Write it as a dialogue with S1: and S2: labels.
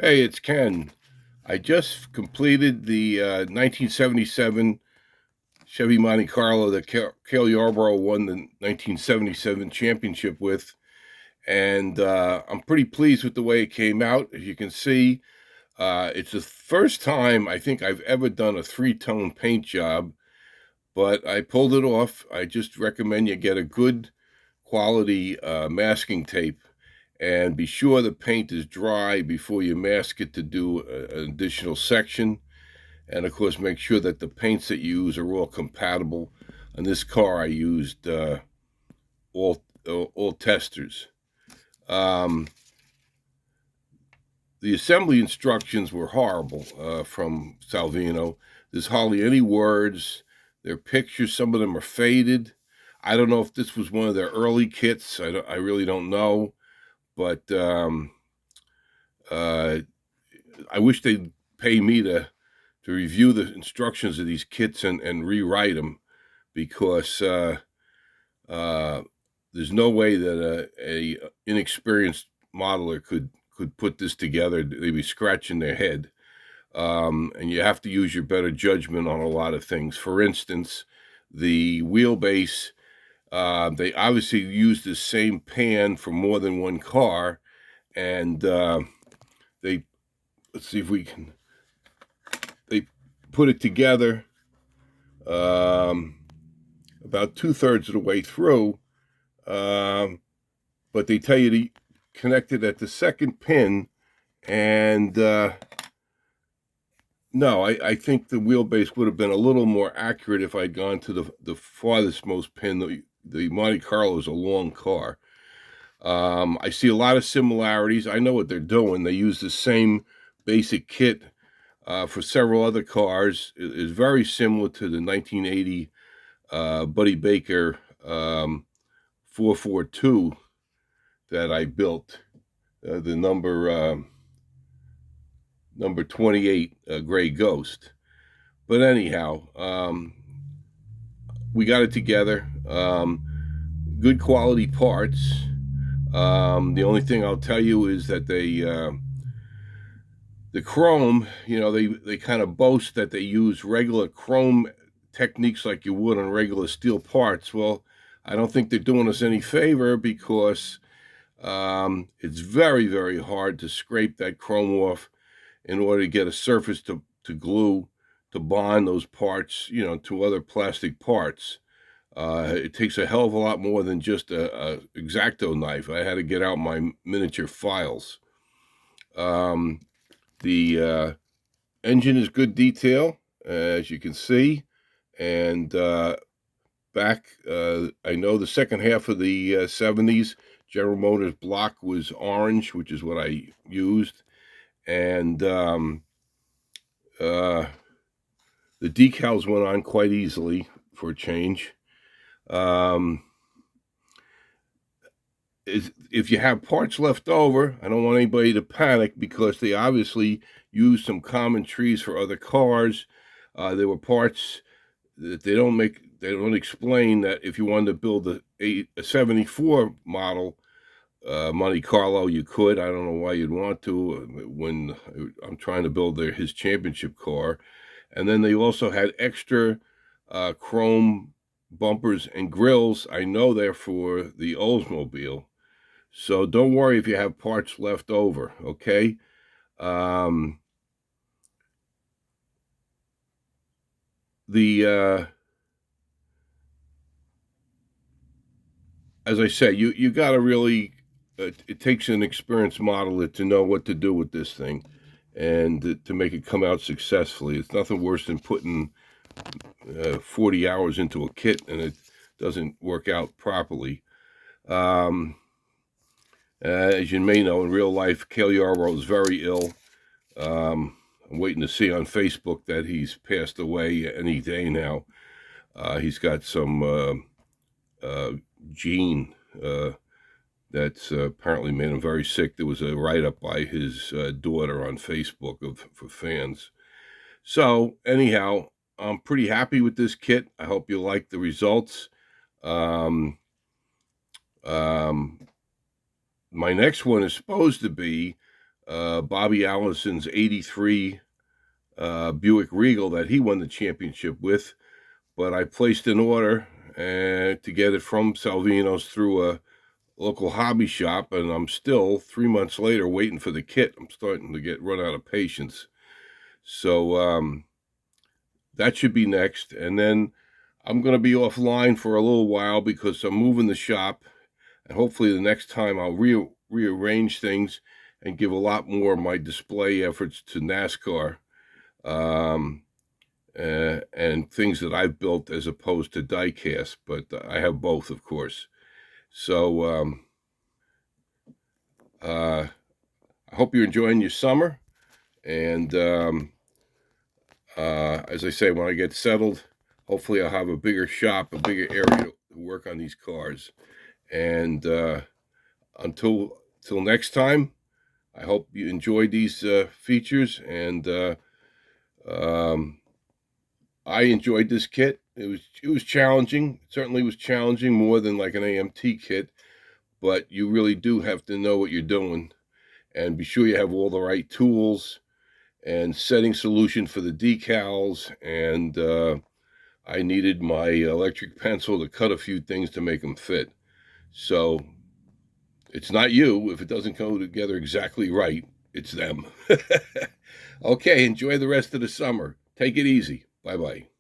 S1: Hey, it's Ken. I just completed the 1977 Chevy Monte Carlo that Cale Yarborough won the 1977 championship with, and I'm pretty pleased with the way it came out. As you can see, it's the first time I think I've ever done a three-tone paint job, but I pulled it off. I just recommend you get a good quality masking tape and be sure the paint is dry before you mask it to do an additional section. And of course, make sure that the paints that you use are all compatible. On this car, I used all testers. Um, the assembly instructions were horrible from Salvino. There's hardly any words. Their pictures, some of them are faded. I don't know if this was one of their early kits. I really don't know, but uh, I wish they'd pay me to review the instructions of these kits and rewrite them, because uh, there's no way that a inexperienced modeler could put this together. They'd be scratching their head, and you have to use your better judgment on a lot of things. For instance, the wheelbase. They obviously used the same pan for more than one car, and they let's see if we can. They put it together about 2/3 of the way through, um, but they tell you to connect it at the second pin, and no, I think the wheelbase would have been a little more accurate if I'd gone to the farthest most pin. The Monte Carlo is a long car. I see a lot of similarities. I know what they're doing. They use the same basic kit for several other cars. It is very similar to the 1980 Buddy Baker 442 that I built. The number 28 Gray Ghost. But anyhow, we got it together. Good quality parts. The only thing I'll tell you is that the chrome, they kind of boast that they use regular chrome techniques like you would on regular steel parts. Well, I don't think they're doing us any favor, because it's very, very hard to scrape that chrome off in order to get a surface to glue, to bond those parts, to other plastic parts. It takes a hell of a lot more than just a X-Acto knife. I had to get out my miniature files. The engine is good detail, as you can see, and back, I know the second half of the 70s, General Motors block was orange, which is what I used, and the decals went on quite easily for a change. If you have parts left over, I don't want anybody to panic, because they obviously used some common trees for other cars. There were parts that they don't explain, that if you wanted to build a 74 model Monte Carlo, you could. I don't know why you'd want to when I'm trying to build his championship car. And then they also had extra chrome bumpers and grills. I know they're for the Oldsmobile. So don't worry if you have parts left over, okay? The As I said, you got to really. It takes an experienced modeler to know what to do with this thing, and to make it come out successfully. It's nothing worse than putting 40 hours into a kit and it doesn't work out properly. As you may know, in real life, Cale Yarborough is very ill. I'm waiting to see on Facebook that he's passed away any day now. He's got some gene that's apparently made him very sick. There was a write-up by his daughter on Facebook for fans. So anyhow, I'm pretty happy with this kit. I hope you like the results. Um, um, my next one is supposed to be Bobby Allison's 83 Buick Regal that he won the championship with. But I placed an order to get it from Salvino's through a local hobby shop, and I'm still 3 months later waiting for the kit. I'm starting to run out of patience. So that should be next. And then I'm going to be offline for a little while because I'm moving the shop. And hopefully the next time I'll rearrange things and give a lot more of my display efforts to NASCAR and things that I've built as opposed to diecast. But I have both, of course. So I hope you're enjoying your summer. And as I say, when I get settled, hopefully I'll have a bigger shop, a bigger area to work on these cars. And until next time, I hope you enjoyed these features. And I enjoyed this kit. It was challenging. It certainly was challenging, more than like an AMT kit. But you really do have to know what you're doing, and be sure you have all the right tools and setting solution for the decals. And I needed my electric pencil to cut a few things to make them fit. So it's not you. If it doesn't go together exactly right, it's them. Okay, enjoy the rest of the summer. Take it easy. Bye-bye.